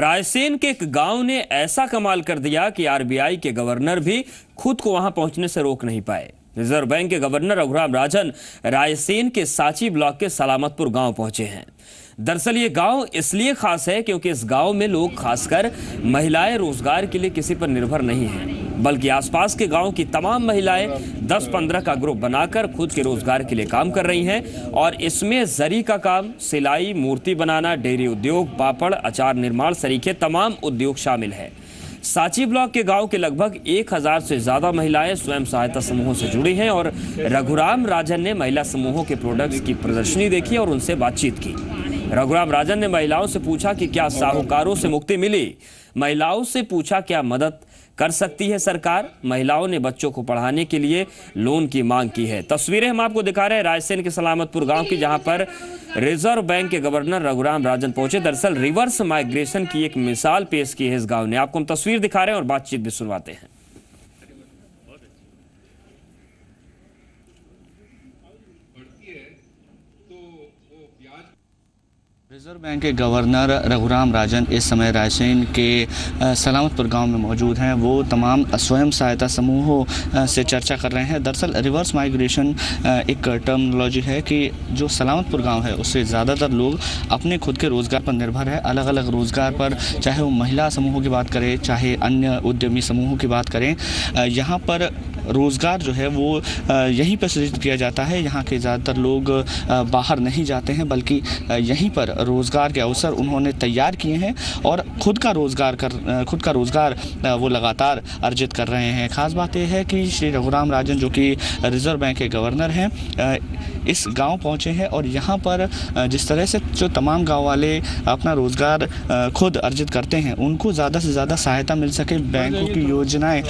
रायसेन के एक गांव ने ऐसा कमाल कर दिया कि आरबीआई के गवर्नर भी खुद को वहां पहुंचने से रोक नहीं पाए। रिजर्व बैंक के गवर्नर रघुराम राजन रायसेन के साची ब्लॉक के सलामतपुर गांव पहुंचे हैं। दरअसल ये गांव इसलिए खास है क्योंकि इस गांव में लोग, खासकर महिलाएं, रोजगार के लिए किसी पर निर्भर नहीं हैं, बल्कि आसपास के गांव की तमाम महिलाएं 10-15 का ग्रुप बनाकर खुद के रोजगार के लिए काम कर रही हैं। और इसमें जरी का काम, सिलाई, मूर्ति बनाना, डेयरी उद्योग, पापड़, अचार निर्माण सरीखे तमाम उद्योग शामिल है। साची ब्लॉक के गांव के लगभग 1000 से ज्यादा महिलाएं स्वयं सहायता समूहों से जुड़ी हैं और रघुराम राजन ने महिला समूहों के प्रोडक्ट्स की प्रदर्शनी देखी और उनसे बातचीत की। रघुराम राजन ने महिलाओं से पूछा कि क्या साहूकारों से मुक्ति मिली, महिलाओं से पूछा क्या मदद कर सकती है सरकार। महिलाओं ने बच्चों को पढ़ाने के लिए लोन की मांग की है। तस्वीरें हम आपको दिखा रहे हैं रायसेन के सलामतपुर गांव की, जहां पर रिजर्व बैंक के गवर्नर रघुराम राजन पहुंचे। दरअसल रिवर्स माइग्रेशन की एक मिसाल पेश की है इस गांव ने। आपको हम तस्वीर दिखा रहे हैं और बातचीत भी सुनवाते हैं। रिजर्व बैंक के गवर्नर रघुराम राजन इस समय रायसेन के सलामतपुर गांव में मौजूद हैं। वो तमाम स्वयं सहायता समूहों से चर्चा कर रहे हैं। दरअसल रिवर्स माइग्रेशन एक टर्मिनोलॉजी है कि जो सलामतपुर गांव है उससे ज़्यादातर लोग अपने खुद के रोज़गार पर निर्भर है। अलग अलग रोज़गार पर, चाहे वो महिला समूहों की बात करें, चाहे अन्य उद्यमी समूहों की बात करें, यहाँ पर रोज़गार जो है वो यहीं पर सृजित किया जाता है। यहाँ के ज़्यादातर लोग बाहर नहीं जाते हैं, बल्कि यहीं पर रोज़गार के अवसर उन्होंने तैयार किए हैं और खुद का रोज़गार वो लगातार अर्जित कर रहे हैं। ख़ास बात यह है कि श्री रघुराम राजन, जो कि रिजर्व बैंक के गवर्नर हैं, इस गांव पहुंचे हैं और यहां पर जिस तरह से जो तमाम गांव वाले अपना रोज़गार खुद अर्जित करते हैं, उनको ज़्यादा से ज़्यादा सहायता मिल सके, बैंकों की योजनाएं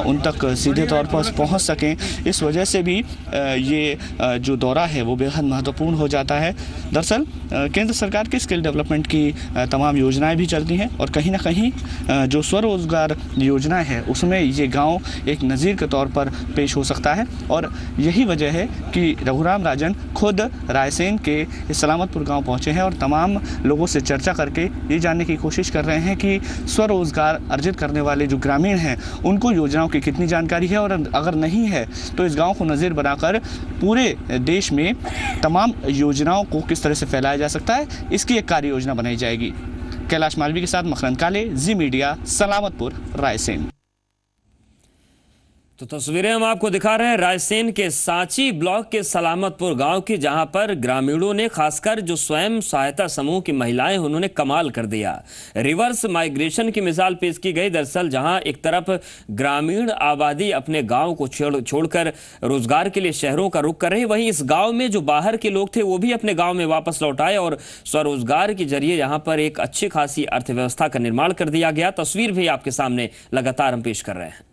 उन तक सीधे तौर पर पहुंच सकें, इस वजह से भी ये जो दौरा है वो बेहद महत्वपूर्ण हो जाता है। दरअसल केंद्र सरकार की स्किल डेवलपमेंट की तमाम योजनाएं भी चलती हैं और कहीं ना कहीं जो स्वरोजगार योजना है उसमें ये गांव एक नज़ीर के तौर पर पेश हो सकता है। और यही वजह है कि रघुराम राजन खुद रायसेन के सलामतपुर गांव पहुंचे हैं और तमाम लोगों से चर्चा करके ये जानने की कोशिश कर रहे हैं कि स्वरोजगार अर्जित करने वाले जो ग्रामीण हैं उनको योजनाओं की कितनी जानकारी है, और अगर नहीं है तो इस गाँव को नज़ीर बनाकर पूरे देश में तमाम योजनाओं को किस तरह से फैलाया जा सकता है, इसकी एक कार्य योजना बनाई जाएगी। कैलाश मालवी के साथ मखरन काले, जी मीडिया, सलामतपुर, रायसेन। तो तस्वीरें हम आपको दिखा रहे हैं रायसेन के साची ब्लॉक के सलामतपुर गांव की, जहां पर ग्रामीणों ने, खासकर जो स्वयं सहायता समूह की महिलाएं, उन्होंने कमाल कर दिया। रिवर्स माइग्रेशन की मिसाल पेश की गई। दरअसल जहां एक तरफ ग्रामीण आबादी अपने गांव को छोड़कर रोजगार के लिए शहरों का रुख कर रही, वहीं इस गांव में जो बाहर के लोग थे वो भी अपने गाँव में वापस लौट आए और स्वरोजगार के जरिए यहाँ पर एक अच्छी खासी अर्थव्यवस्था का निर्माण कर दिया गया। तस्वीर भी आपके सामने लगातार हम पेश कर रहे हैं।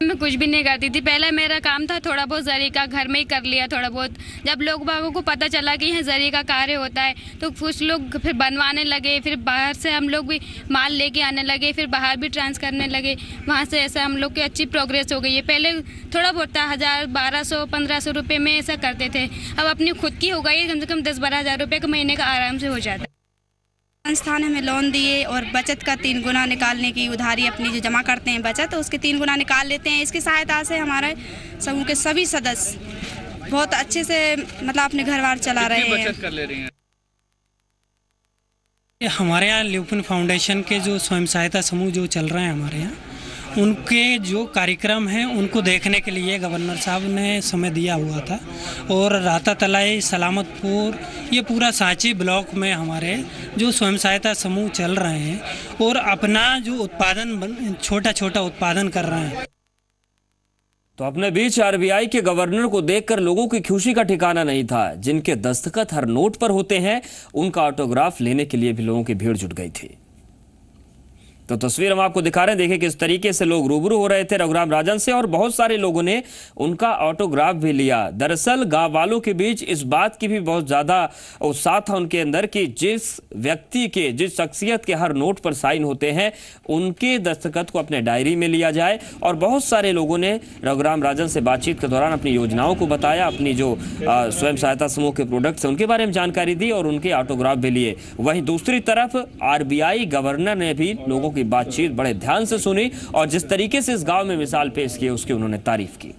मैं कुछ भी नहीं करती थी। पहले मेरा काम था थोड़ा बहुत जरी का, घर में ही कर लिया थोड़ा बहुत। जब लोग बागों को पता चला कि यहाँ जरी का कार्य होता है तो कुछ लोग फिर बनवाने लगे, फिर बाहर से हम लोग भी माल लेके आने लगे, फिर बाहर भी ट्रांस करने लगे। वहाँ से ऐसा हम लोग की अच्छी प्रोग्रेस हो गई है। पहले थोड़ा बहुत था, 1000, 1200-1500 रुपये में ऐसा करते थे। अब अपनी खुद की हो गई है, कम से कम 10-12 हज़ार रुपये का महीने का आराम से हो जाता है। संस्थान हमें लोन दिए और बचत का 3 गुना निकालने की, उधारी अपनी जो जमा करते हैं बचत, तो उसके 3 गुना निकाल लेते हैं। इसकी सहायता से हमारे समूह के सभी सदस्य बहुत अच्छे से मतलब अपने घर बार चला रहे हैं। बचत कर ले रही हैं। हमारे यहाँ ल्यूपिन फाउंडेशन के जो स्वयं सहायता समूह जो चल रहे हैं हमारे यहाँ, उनके जो कार्यक्रम हैं उनको देखने के लिए गवर्नर साहब ने समय दिया हुआ था। और राता तलाई, सलामतपुर, ये पूरा साची ब्लॉक में हमारे जो स्वयं सहायता समूह चल रहे हैं और अपना जो उत्पादन छोटा छोटा उत्पादन कर रहे हैं। तो अपने बीच आरबीआई के गवर्नर को देखकर लोगों की खुशी का ठिकाना नहीं था। जिनके दस्तखत हर नोट पर होते हैं, उनका ऑटोग्राफ लेने के लिए भी लोगों की भीड़ जुट गई थी। तो तस्वीर हम आपको दिखा रहे हैं, देखिए किस तरीके से लोग रूबरू हो रहे थे रघुराम राजन से और बहुत सारे लोगों ने उनका ऑटोग्राफ भी लिया। दरअसल गांव वालों के बीच इस बात की भी बहुत ज्यादा उत्साह था उनके अंदर कि जिस व्यक्ति के, जिस शख्सियत के हर नोट पर साइन होते हैं उनके दस्तखत को अपने डायरी में लिया जाए। और बहुत सारे लोगों ने रघुराम राजन से बातचीत के दौरान अपनी योजनाओं को बताया, अपनी जो स्वयं सहायता समूह के प्रोडक्ट्स हैं उनके बारे में जानकारी दी और उनके ऑटोग्राफ भी लिए। वहीं दूसरी तरफ आरबीआई गवर्नर ने भी लोगों की बातचीत बड़े ध्यान से सुनी और जिस तरीके से इस गांव में मिसाल पेश की उसकी उन्होंने तारीफ की।